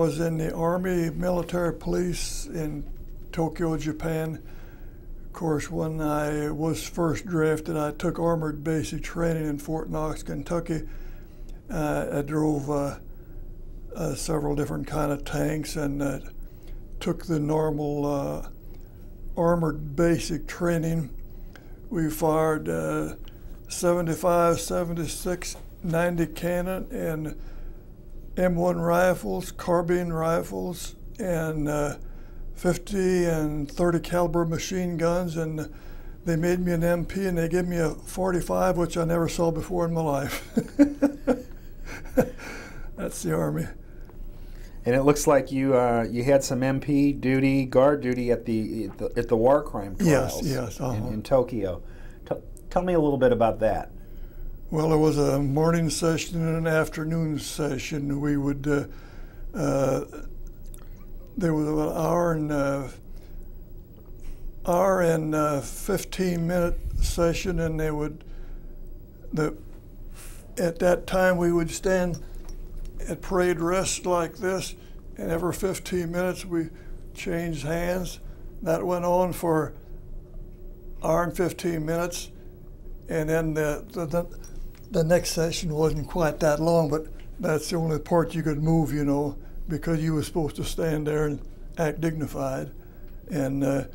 was in the Army Military Police in Tokyo, Japan. Of course, when I was first drafted, I took armored basic training in Fort Knox, Kentucky. I drove several different kind of tanks and took the normal armored basic training. We fired 75, 76, 90 cannon and M1 rifles, carbine rifles, and 50 and 30 caliber machine guns, and they made me an MP and they gave me a 45, which I never saw before in my life. That's the Army. And it looks like you you had some MP duty, guard duty at the war crime trials. Yes, in Tokyo. Tell me a little bit about that. Well, there was a morning session and an afternoon session. We would there was about an hour and 15-minute session, and they would at that time we would stand at parade rest like this, and every 15 minutes we changed hands. That went on for an hour and 15 minutes, and then the next session wasn't quite that long, but that's the only part you could move, you know, because you were supposed to stand there and act dignified. And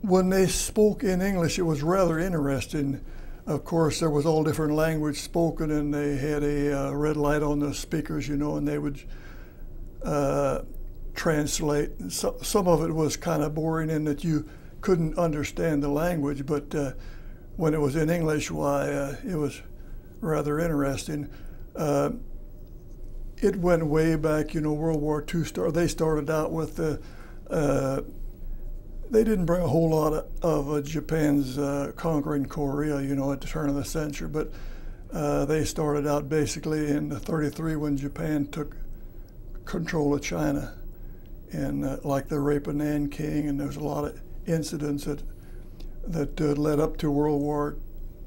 when they spoke in English, it was rather interesting. Of course, there was all different language spoken, and they had a red light on the speakers, you know, and they would translate. Some of it was kind of boring in that you couldn't understand the language, but when it was in English, why, it was rather interesting. It went way back, you know, World War II they started out with they didn't bring a whole lot of Japan's conquering Korea, you know, at the turn of the century, but they started out basically in '33 when Japan took control of China, and like the rape of Nanking, and there's a lot of incidents that led up to World War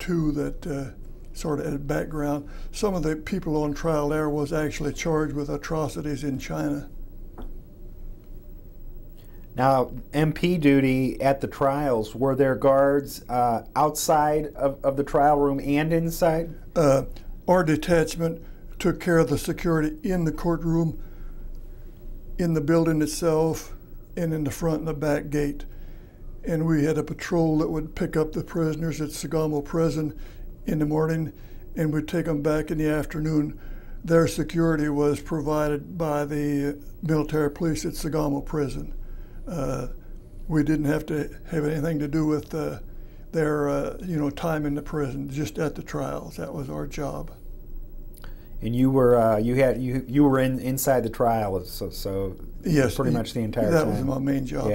II that sort of had background. Some of the people on trial there was actually charged with atrocities in China. Now, MP duty at the trials, were there guards outside of the trial room and inside? Our detachment took care of the security in the courtroom, in the building itself, and in the front and the back gate. And we had a patrol that would pick up the prisoners at Sagamo Prison in the morning, and we'd take them back in the afternoon. Their security was provided by the military police at Sagamo Prison. We didn't have to have anything to do with their you know, time in the prison, just at the trials. That was our job. And you were you were inside the trial, so yes, pretty much the entire that time. That was my main job.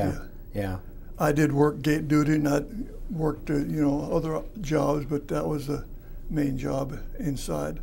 Yeah. I did work gate duty, and I worked you know, other jobs, but that was the main job inside.